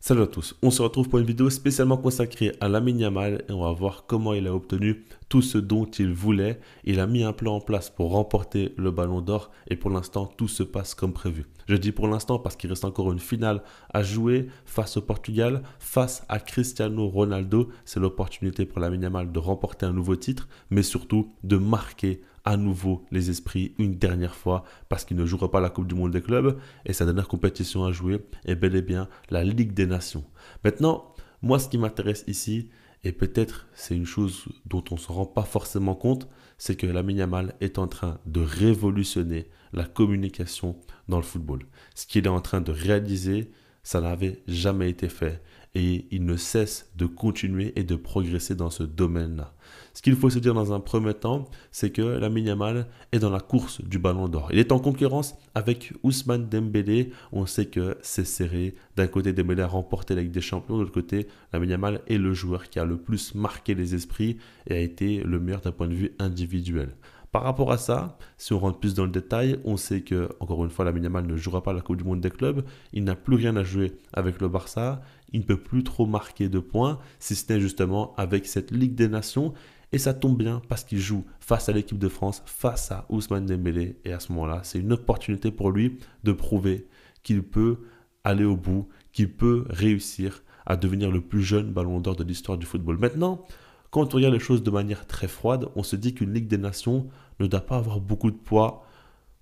Salut à tous, on se retrouve pour une vidéo spécialement consacrée à Lamine Yamal et on va voir comment il a obtenu tout ce dont il voulait. Il a mis un plan en place pour remporter le Ballon d'Or et pour l'instant tout se passe comme prévu. Je dis pour l'instant parce qu'il reste encore une finale à jouer face au Portugal, face à Cristiano Ronaldo. C'est l'opportunité pour Lamine Yamal de remporter un nouveau titre mais surtout de marquer à nouveau les esprits une dernière fois parce qu'il ne jouera pas la Coupe du Monde des clubs et sa dernière compétition à jouer est bel et bien la Ligue des Nations. Maintenant, moi ce qui m'intéresse ici, et peut-être c'est une chose dont on ne se rend pas forcément compte, c'est que Lamine Yamal est en train de révolutionner la communication dans le football. Ce qu'il est en train de réaliser, ça n'avait jamais été fait et il ne cesse de continuer et de progresser dans ce domaine-là. Ce qu'il faut se dire dans un premier temps, c'est que Lamine Yamal est dans la course du Ballon d'Or. Il est en concurrence avec Ousmane Dembélé. On sait que c'est serré. D'un côté, Dembélé a remporté la Ligue des Champions. De l'autre côté, Lamine Yamal est le joueur qui a le plus marqué les esprits et a été le meilleur d'un point de vue individuel. Par rapport à ça, si on rentre plus dans le détail, on sait que, encore une fois, Lamine Yamal ne jouera pas la Coupe du Monde des clubs. Il n'a plus rien à jouer avec le Barça. Il ne peut plus trop marquer de points, si ce n'est justement avec cette Ligue des Nations. Et ça tombe bien parce qu'il joue face à l'équipe de France, face à Ousmane Dembélé. Et à ce moment-là, c'est une opportunité pour lui de prouver qu'il peut aller au bout, qu'il peut réussir à devenir le plus jeune ballon d'or de l'histoire du football. Maintenant, quand on regarde les choses de manière très froide, on se dit qu'une Ligue des Nations ne doit pas avoir beaucoup de poids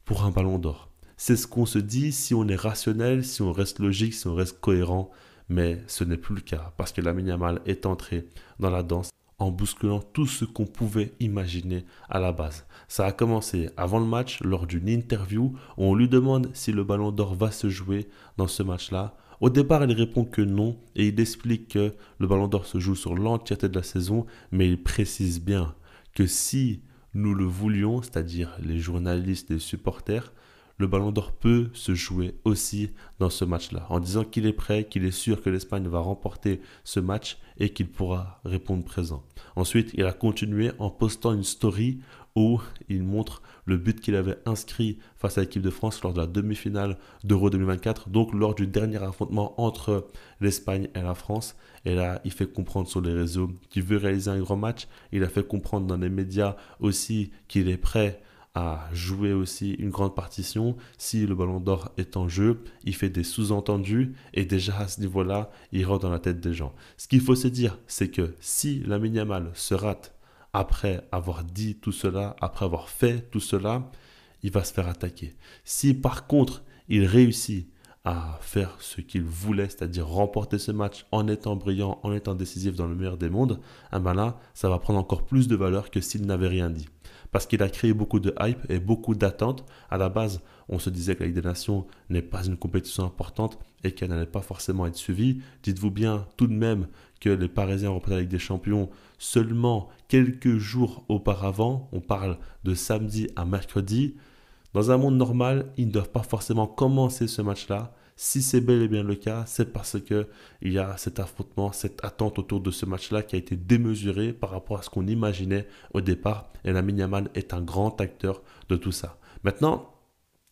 pour un ballon d'or. C'est ce qu'on se dit si on est rationnel, si on reste logique, si on reste cohérent, mais ce n'est plus le cas parce que Lamine Yamal est entré dans la danse en bousculant tout ce qu'on pouvait imaginer à la base. Ça a commencé avant le match, lors d'une interview, où on lui demande si le ballon d'or va se jouer dans ce match-là. Au départ, il répond que non et il explique que le ballon d'or se joue sur l'entièreté de la saison, mais il précise bien que si nous le voulions, c'est-à-dire les journalistes et les supporters, le ballon d'or peut se jouer aussi dans ce match-là, en disant qu'il est prêt, qu'il est sûr que l'Espagne va remporter ce match et qu'il pourra répondre présent. Ensuite, il a continué en postant une story où il montre le but qu'il avait inscrit face à l'équipe de France lors de la demi-finale d'Euro 2024, donc lors du dernier affrontement entre l'Espagne et la France. Et là, il fait comprendre sur les réseaux qu'il veut réaliser un grand match. Il a fait comprendre dans les médias aussi qu'il est prêt à jouer aussi une grande partition. Si le ballon d'or est en jeu, il fait des sous-entendus et déjà à ce niveau-là, il rentre dans la tête des gens. Ce qu'il faut se dire, c'est que si Lamine Yamal se rate après avoir dit tout cela, après avoir fait tout cela, il va se faire attaquer. Si par contre, il réussit à faire ce qu'il voulait, c'est-à-dire remporter ce match en étant brillant, en étant décisif dans le meilleur des mondes, eh ben là, ça va prendre encore plus de valeur que s'il n'avait rien dit. Parce qu'il a créé beaucoup de hype et beaucoup d'attentes. À la base, on se disait que la Ligue des Nations n'est pas une compétition importante et qu'elle n'allait pas forcément être suivie. Dites-vous bien tout de même que les Parisiens ont remporté la Ligue des Champions seulement quelques jours auparavant. On parle de samedi à mercredi. Dans un monde normal, ils ne doivent pas forcément commencer ce match-là. Si c'est bel et bien le cas, c'est parce qu'il y a cet affrontement, cette attente autour de ce match-là qui a été démesurée par rapport à ce qu'on imaginait au départ. Et Lamine Yamal est un grand acteur de tout ça. Maintenant,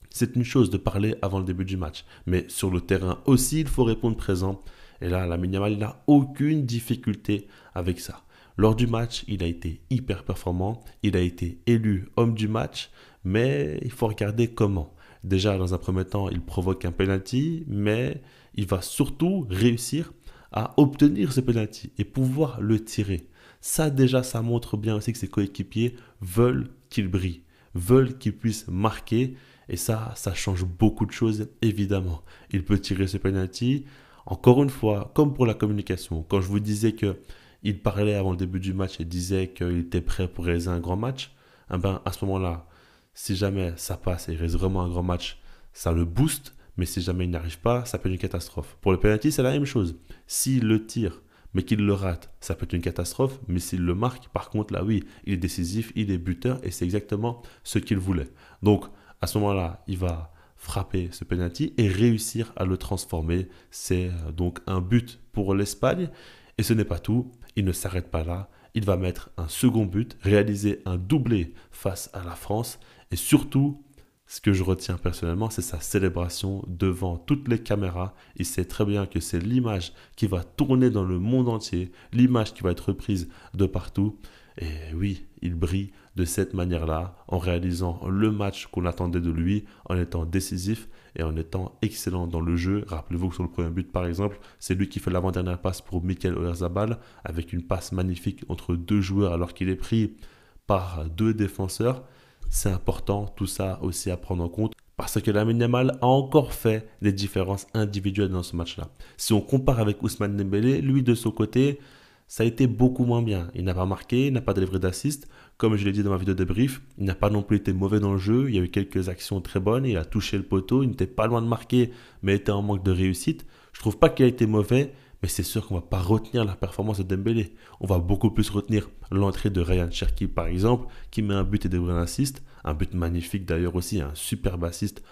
c'est une chose de parler avant le début du match, mais sur le terrain aussi, il faut répondre présent. Et là, Lamine Yamal n'a aucune difficulté avec ça. Lors du match, il a été hyper performant, il a été élu homme du match, mais il faut regarder comment. Déjà, dans un premier temps, il provoque un penalty, mais il va surtout réussir à obtenir ce penalty et pouvoir le tirer. Ça, déjà, ça montre bien aussi que ses coéquipiers veulent qu'il brille, veulent qu'il puisse marquer. Et ça change beaucoup de choses, évidemment. Il peut tirer ce penalty. Encore une fois, comme pour la communication, quand je vous disais qu'il parlait avant le début du match et disait qu'il était prêt pour réaliser un grand match, eh ben, à ce moment-là, si jamais ça passe et il reste vraiment un grand match, ça le booste, mais si jamais il n'y arrive pas, ça peut être une catastrophe. Pour le penalty, c'est la même chose. S'il le tire, mais qu'il le rate, ça peut être une catastrophe, mais s'il le marque, par contre, là oui, il est décisif, il est buteur, et c'est exactement ce qu'il voulait. Donc, à ce moment-là, il va frapper ce penalty et réussir à le transformer. C'est donc un but pour l'Espagne, et ce n'est pas tout, il ne s'arrête pas là. Il va mettre un second but, réaliser un doublé face à la France et surtout Ce que je retiens personnellement, c'est sa célébration devant toutes les caméras. Il sait très bien que c'est l'image qui va tourner dans le monde entier, l'image qui va être reprise de partout. Et oui, il brille de cette manière-là, en réalisant le match qu'on attendait de lui, en étant décisif et en étant excellent dans le jeu. Rappelez-vous que sur le premier but, par exemple, c'est lui qui fait l'avant-dernière passe pour Mikel Oyarzabal, avec une passe magnifique entre deux joueurs alors qu'il est pris par deux défenseurs. C'est important, tout ça aussi à prendre en compte, parce que Lamine Yamal a encore fait des différences individuelles dans ce match-là. Si on compare avec Ousmane Dembélé, lui de son côté, ça a été beaucoup moins bien. Il n'a pas marqué, il n'a pas délivré d'assist. Comme je l'ai dit dans ma vidéo de débrief, il n'a pas non plus été mauvais dans le jeu. Il y a eu quelques actions très bonnes, il a touché le poteau, il n'était pas loin de marquer, mais était en manque de réussite. Je trouve pas qu'il a été mauvais, mais c'est sûr qu'on va pas retenir la performance de Dembélé. On va beaucoup plus retenir l'entrée de Ryan Cherki par exemple, qui met un but et délivre un assist. Un but magnifique d'ailleurs aussi, un superbe assist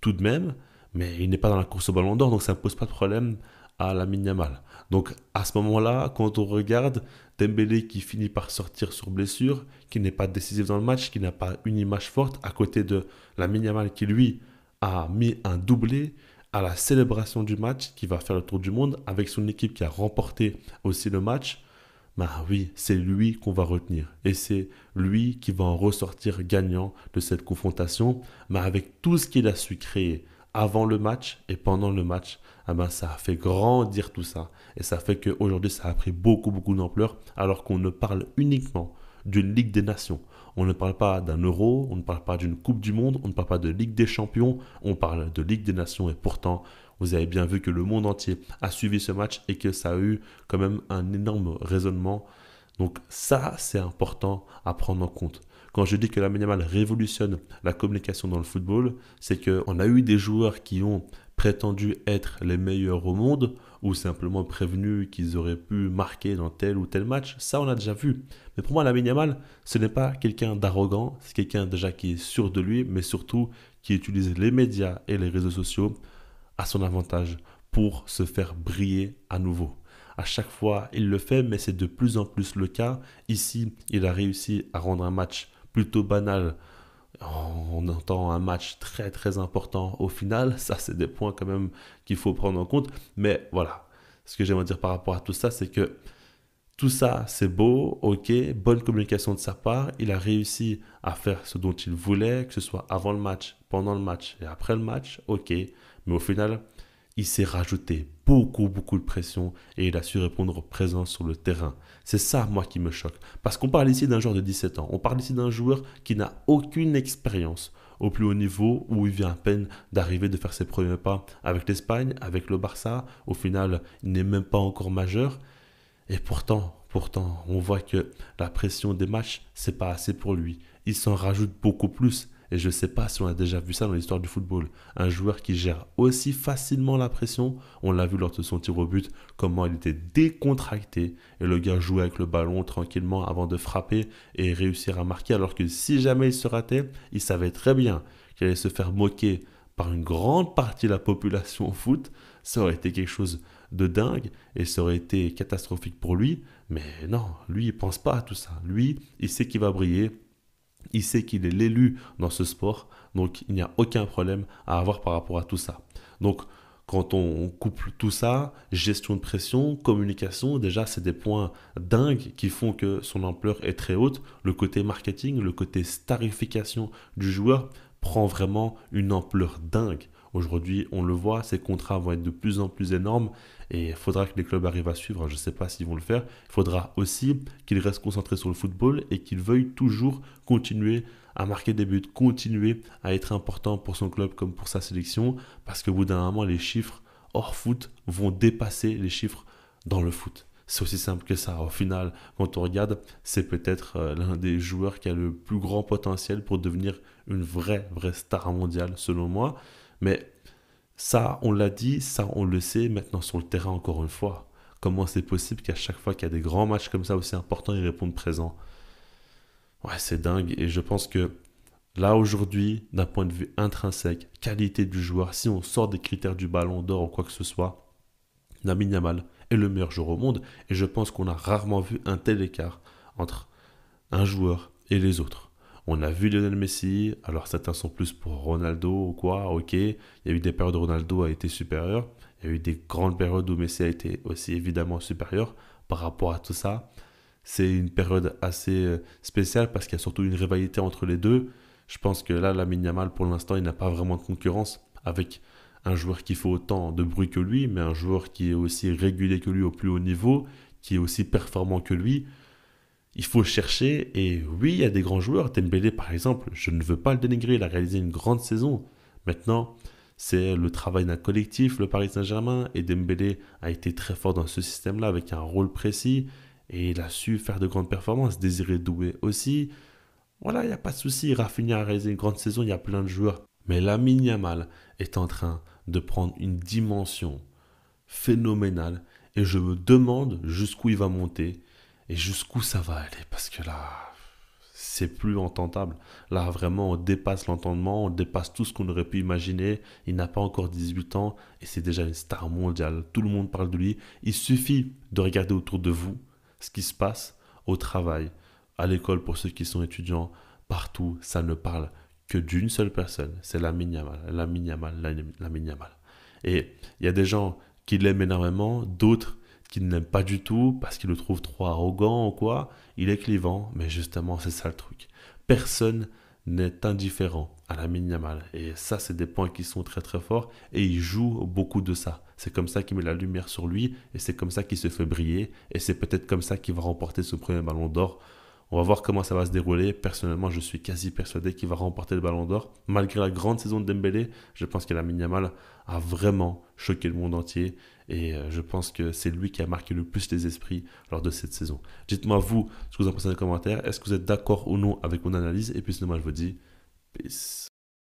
tout de même, mais il n'est pas dans la course au ballon d'or, donc ça ne pose pas de problème à Lamine Yamal. Donc à ce moment-là, quand on regarde Dembélé qui finit par sortir sur blessure, qui n'est pas décisif dans le match, qui n'a pas une image forte, à côté de Lamine Yamal qui lui a mis un doublé à la célébration du match, qui va faire le tour du monde avec son équipe qui a remporté aussi le match. Bah oui, c'est lui qu'on va retenir. Et c'est lui qui va en ressortir gagnant de cette confrontation. Mais avec tout ce qu'il a su créer avant le match et pendant le match, ah ben ça a fait grandir tout ça. Et ça fait qu'aujourd'hui, ça a pris beaucoup, beaucoup d'ampleur, alors qu'on ne parle uniquement d'une Ligue des Nations. On ne parle pas d'un Euro, on ne parle pas d'une Coupe du Monde, on ne parle pas de Ligue des Champions, on parle de Ligue des Nations. Et pourtant, vous avez bien vu que le monde entier a suivi ce match et que ça a eu quand même un énorme raisonnement. Donc ça, c'est important à prendre en compte. Quand je dis que Lamine Yamal révolutionne la communication dans le football, c'est qu'on a eu des joueurs qui ont prétendu être les meilleurs au monde ou simplement prévenus qu'ils auraient pu marquer dans tel ou tel match. Ça, on a déjà vu. Mais pour moi, Lamine Yamal, ce n'est pas quelqu'un d'arrogant, c'est quelqu'un déjà qui est sûr de lui, mais surtout qui utilise les médias et les réseaux sociaux à son avantage pour se faire briller à nouveau. À chaque fois, il le fait, mais c'est de plus en plus le cas. Ici, il a réussi à rendre un match plutôt banal. On entend un match très très important au final. Ça, c'est des points quand même qu'il faut prendre en compte. Mais voilà, ce que j'aimerais dire par rapport à tout ça, c'est que tout ça, c'est beau, ok, bonne communication de sa part. Il a réussi à faire ce dont il voulait, que ce soit avant le match, pendant le match et après le match, ok. Mais au final, il s'est rajouté beaucoup de pression et il a su répondre présent sur le terrain. C'est ça, moi, qui me choque. Parce qu'on parle ici d'un joueur de 17 ans. On parle ici d'un joueur qui n'a aucune expérience au plus haut niveau, où il vient à peine d'arriver, de faire ses premiers pas avec l'Espagne, avec le Barça. Au final, il n'est même pas encore majeur. Et pourtant, on voit que la pression des matchs, c'est pas assez pour lui. Il s'en rajoute beaucoup plus. Et je ne sais pas si on a déjà vu ça dans l'histoire du football. Un joueur qui gère aussi facilement la pression, on l'a vu lors de son tir au but, comment il était décontracté. Et le gars jouait avec le ballon tranquillement avant de frapper et réussir à marquer. Alors que si jamais il se ratait, il savait très bien qu'il allait se faire moquer par une grande partie de la population au foot. Ça aurait été quelque chose de dingue et ça aurait été catastrophique pour lui. Mais non, lui, il pense pas à tout ça. Lui, il sait qu'il va briller. Il sait qu'il est l'élu dans ce sport, donc il n'y a aucun problème à avoir par rapport à tout ça. Donc quand on couple tout ça, gestion de pression, communication, déjà c'est des points dingues qui font que son ampleur est très haute. Le côté marketing, le côté starification du joueur prend vraiment une ampleur dingue. Aujourd'hui, on le voit, ces contrats vont être de plus en plus énormes et il faudra que les clubs arrivent à suivre. Je ne sais pas s'ils vont le faire. Il faudra aussi qu'ils restent concentrés sur le football et qu'ils veuillent toujours continuer à marquer des buts, continuer à être important pour son club comme pour sa sélection, parce qu'au bout d'un moment, les chiffres hors foot vont dépasser les chiffres dans le foot. C'est aussi simple que ça. Au final, quand on regarde, c'est peut-être l'un des joueurs qui a le plus grand potentiel pour devenir une vraie star mondiale, selon moi. Mais ça, on l'a dit, ça, on le sait maintenant sur le terrain encore une fois. Comment c'est possible qu'à chaque fois qu'il y a des grands matchs comme ça aussi importants, ils répondent présent? Ouais, c'est dingue. Et je pense que là, aujourd'hui, d'un point de vue intrinsèque, qualité du joueur, si on sort des critères du ballon d'or ou quoi que ce soit, Lamine Yamal est le meilleur joueur au monde. Et je pense qu'on a rarement vu un tel écart entre un joueur et les autres. On a vu Lionel Messi, alors certains sont plus pour Ronaldo ou quoi, ok. Il y a eu des périodes où Ronaldo a été supérieur. Il y a eu des grandes périodes où Messi a été aussi évidemment supérieur. Par rapport à tout ça, c'est une période assez spéciale parce qu'il y a surtout une rivalité entre les deux. Je pense que là, Lamine Yamal, pour l'instant, il n'a pas vraiment de concurrence avec un joueur qui fait autant de bruit que lui, mais un joueur qui est aussi régulier que lui au plus haut niveau, qui est aussi performant que lui. Il faut chercher, et oui, il y a des grands joueurs. Dembélé, par exemple, je ne veux pas le dénigrer, il a réalisé une grande saison. Maintenant, c'est le travail d'un collectif, le Paris Saint-Germain, et Dembélé a été très fort dans ce système-là avec un rôle précis, et il a su faire de grandes performances. Désiré Doué aussi. Voilà, il n'y a pas de souci, Rafinha a réalisé une grande saison, il y a plein de joueurs. Mais Lamine Yamal est en train de prendre une dimension phénoménale, et je me demande jusqu'où il va monter et jusqu'où ça va aller, parce que là, c'est plus entendable. Là, vraiment, on dépasse l'entendement, on dépasse tout ce qu'on aurait pu imaginer. Il n'a pas encore 18 ans et c'est déjà une star mondiale. Tout le monde parle de lui. Il suffit de regarder autour de vous ce qui se passe au travail, à l'école pour ceux qui sont étudiants, partout. Ça ne parle que d'une seule personne, c'est Lamine Yamal, Lamine Yamal, Lamine Yamal. Et il y a des gens qui l'aiment énormément, d'autres qui ne l'aiment pas du tout parce qu'ils le trouvent trop arrogant ou quoi. Il est clivant, mais justement, c'est ça le truc. Personne n'est indifférent à Lamine Yamal. Et ça, c'est des points qui sont très très forts. Et il joue beaucoup de ça. C'est comme ça qu'il met la lumière sur lui. Et c'est comme ça qu'il se fait briller. Et c'est peut-être comme ça qu'il va remporter son premier ballon d'or. On va voir comment ça va se dérouler. Personnellement, je suis quasi persuadé qu'il va remporter le ballon d'or. Malgré la grande saison de Dembélé, je pense que Lamine Yamal a vraiment choqué le monde entier. Et je pense que c'est lui qui a marqué le plus les esprits lors de cette saison. Dites-moi vous ce que vous en pensez dans les commentaires. Est-ce que vous êtes d'accord ou non avec mon analyse? Et puis sinon, moi je vous dis peace.